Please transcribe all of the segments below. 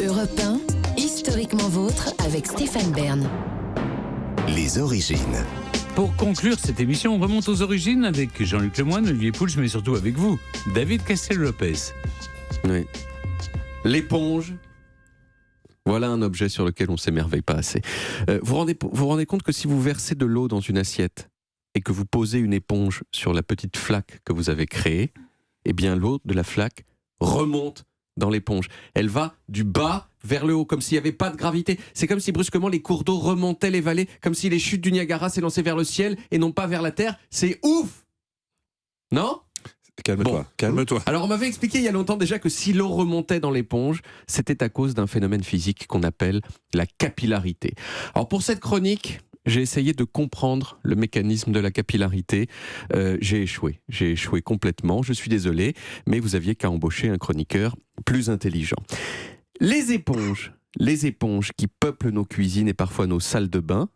Europe 1, historiquement vôtre avec Stéphane Bern. Les origines. Pour conclure cette émission, on remonte aux origines avec Jean-Luc Lemoyne, Olivier Pouls, mais surtout avec vous, David Castel-Lopez. Oui. L'éponge. Voilà un objet sur lequel on ne s'émerveille pas assez. Vous vous rendez compte que si vous versez de l'eau dans une assiette et que vous posez une éponge sur la petite flaque que vous avez créée, eh bien l'eau de la flaque remonte dans l'éponge. Elle va du bas vers le haut, comme s'il n'y avait pas de gravité. C'est comme si brusquement les cours d'eau remontaient les vallées, comme si les chutes du Niagara s'élançaient vers le ciel et non pas vers la terre. C'est ouf! Non? Calme-toi, Bon. calme-toi. Alors on m'avait expliqué il y a longtemps déjà que si l'eau remontait dans l'éponge, c'était à cause d'un phénomène physique qu'on appelle la capillarité. Alors pour cette chronique, j'ai essayé de comprendre le mécanisme de la capillarité. J'ai échoué complètement, je suis désolé, mais vous aviez qu'à embaucher un chroniqueur plus intelligent. Les éponges qui peuplent nos cuisines et parfois nos salles de bain.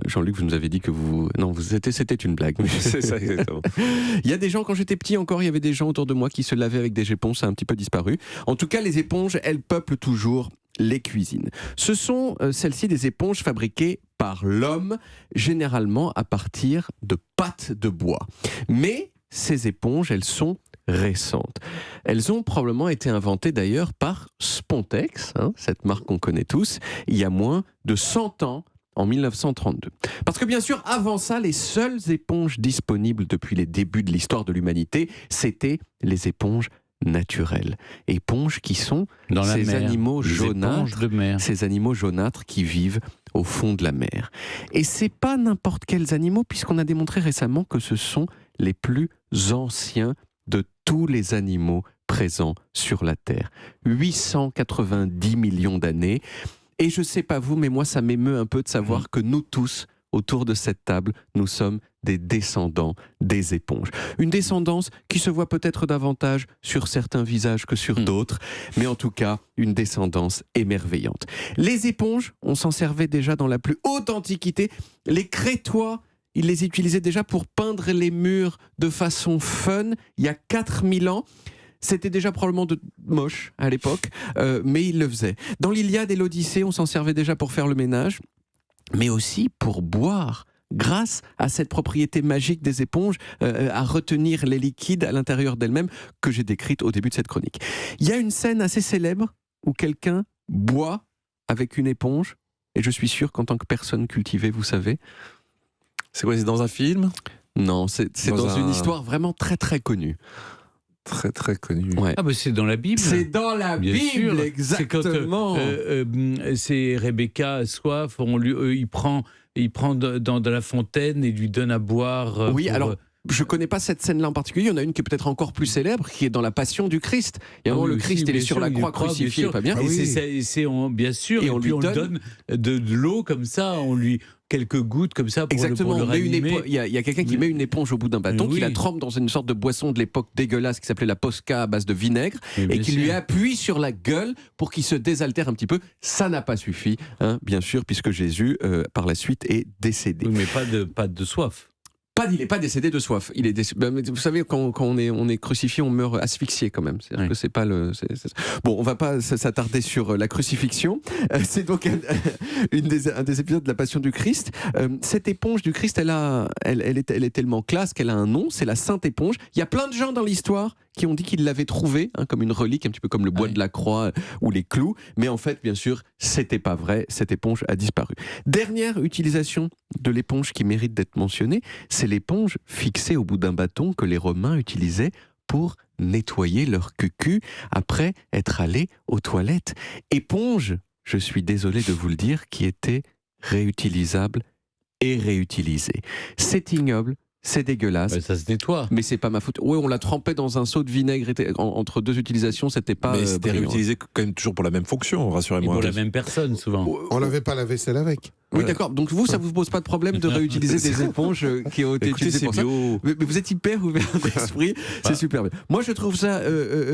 Jean-Luc, vous nous avez dit que vous... Non, c'était une blague. C'est ça, exactement. Il y a des gens, quand j'étais petit encore, il y avait des gens autour de moi qui se lavaient avec des éponges, ça a un petit peu disparu. En tout cas, les éponges, elles peuplent toujours les cuisines. Ce sont celles-ci des éponges fabriquées par l'homme, généralement à partir de pâtes de bois. Mais ces éponges, elles sont récentes. Elles ont probablement été inventées d'ailleurs par Spontex, cette marque qu'on connaît tous, il y a moins de 100 ans, en 1932. Parce que bien sûr, avant ça, les seules éponges disponibles depuis les débuts de l'histoire de l'humanité, c'était les éponges naturelles. Éponges qui sont Dans la ces mer, animaux les jaunâtres, éponges de mer. ces animaux jaunâtres qui vivent au fond de la mer. Et c'est pas n'importe quels animaux, puisqu'on a démontré récemment que ce sont les plus anciens de tous les animaux présents sur la Terre. 890 millions d'années. Et je sais pas vous, mais moi ça m'émeut un peu de savoir que nous tous, autour de cette table, nous sommes des descendants des éponges. Une descendance qui se voit peut-être davantage sur certains visages que sur d'autres, mais en tout cas, une descendance émerveillante. Les éponges, on s'en servait déjà dans la plus haute antiquité. Les Crétois, ils les utilisaient déjà pour peindre les murs de façon fun, il y a 4000 ans. C'était déjà probablement moche à l'époque, mais ils le faisaient. Dans l'Iliade et l'Odyssée, on s'en servait déjà pour faire le ménage, mais aussi pour boire, grâce à cette propriété magique des éponges, à retenir les liquides à l'intérieur d'elles-mêmes, que j'ai décrite au début de cette chronique. Il y a une scène assez célèbre où quelqu'un boit avec une éponge, et je suis sûr qu'en tant que personne cultivée, vous savez... C'est quoi, c'est dans un film? Non, c'est dans une histoire vraiment très très connue. Très très connu. Ouais. Ah ben c'est dans la Bible. C'est dans la Bien Bible, sûr. exactement. C'est quand c'est Rebecca a soif, il prend dans la fontaine et lui donne à boire. Oui, alors... Je ne connais pas cette scène-là en particulier. Il y en a une qui est peut-être encore plus célèbre, qui est dans la Passion du Christ. Il y a un moment, le Christ, il est sur la croix crucifié, pas bien. Ah oui. Bien sûr. Et puis on lui donne de l'eau comme ça, on lui quelques gouttes comme ça pour Exactement. le ranimer. Il y a quelqu'un qui met une éponge au bout d'un bâton, qui la trempe dans une sorte de boisson de l'époque dégueulasse qui s'appelait la posca à base de vinaigre, et qui lui appuie sur la gueule pour qu'il se désaltère un petit peu. Ça n'a pas suffi, bien sûr, puisque Jésus, par la suite, est décédé. Oui, mais pas de soif. Il n'est pas décédé de soif. Il est vous savez, quand on est crucifié, on meurt asphyxié quand même. C'est-à-dire que c'est pas le. Bon, on va pas s'attarder sur la crucifixion. C'est donc un des épisodes de la Passion du Christ. Cette éponge du Christ, elle est tellement classe qu'elle a un nom. C'est la Sainte Éponge. Il y a plein de gens dans l'histoire qui ont dit qu'ils l'avaient trouvée comme une relique, un petit peu comme le bois de la croix ou les clous. Mais en fait, bien sûr, c'était pas vrai. Cette éponge a disparu. Dernière utilisation de l'éponge qui mérite d'être mentionnée, c'est l'éponge fixée au bout d'un bâton que les Romains utilisaient pour nettoyer leur cucu après être allés aux toilettes. Éponge, je suis désolé de vous le dire, qui était réutilisable et réutilisée. C'est ignoble. C'est dégueulasse. Ça se nettoie. Mais c'est pas ma faute. Oui, on la trempait dans un seau de vinaigre entre deux utilisations, c'était pas. Mais c'était réutilisé quand même toujours pour la même fonction, rassurez-moi. Et pour la même personne, souvent. On lavait pas la vaisselle avec. Oui, d'accord. Donc vous, ça vous pose pas de problème de réutiliser des éponges qui ont été utilisées pour ça. Mais vous êtes hyper ouvert d'esprit, c'est super bien. Moi, je trouve ça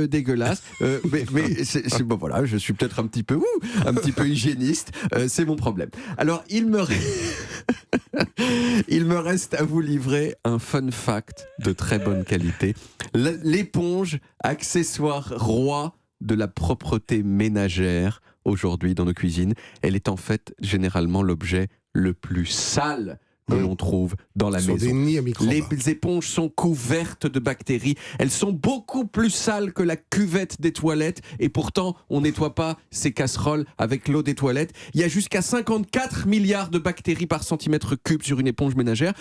dégueulasse. Mais bon, voilà, je suis peut-être un petit peu hygiéniste. C'est mon problème. Alors, il me reste à vous livrer un fun fact de très bonne qualité. L'éponge, accessoire roi de la propreté ménagère aujourd'hui dans nos cuisines, elle est en fait généralement l'objet le plus sale que l'on trouve dans la Ce sont maison. des nids à microbes. Les éponges sont couvertes de bactéries. Elles sont beaucoup plus sales que la cuvette des toilettes. Et pourtant, on nettoie pas ces casseroles avec l'eau des toilettes. Il y a jusqu'à 54 milliards de bactéries par centimètre cube sur une éponge ménagère.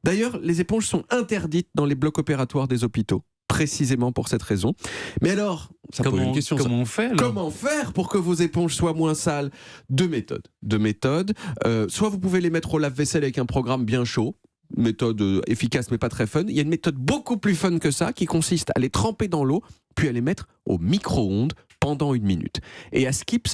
D'ailleurs, les éponges sont interdites dans les blocs opératoires des hôpitaux, précisément pour cette raison. Mais alors, ça pose une question. Comment on fait alors ? Comment faire pour que vos éponges soient moins sales ? Deux méthodes. Soit vous pouvez les mettre au lave-vaisselle avec un programme bien chaud, méthode efficace mais pas très fun. Il y a une méthode beaucoup plus fun que ça qui consiste à les tremper dans l'eau puis à les mettre au micro-ondes pendant 1 minute. Et à Skip,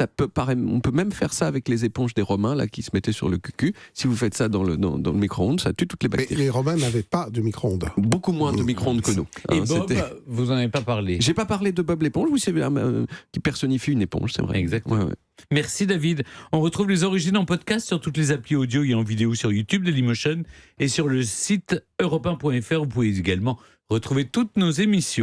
on peut même faire ça avec les éponges des Romains là, qui se mettaient sur le cucu. Si vous faites ça dans le micro-ondes, ça tue toutes les Mais bactéries. les Romains n'avaient pas de micro-ondes. Beaucoup moins de micro-ondes que nous. Et Hein, Bob, c'était- vous n'en avez pas parlé. J'ai pas parlé de Bob l'éponge, oui, c'est qui personnifie une éponge, c'est vrai. Exactement. Ouais, ouais. Merci David. On retrouve les origines en podcast sur toutes les applis audio et en vidéo sur YouTube de Dailymotion et sur le site europe1.fr. Vous pouvez également retrouver toutes nos émissions.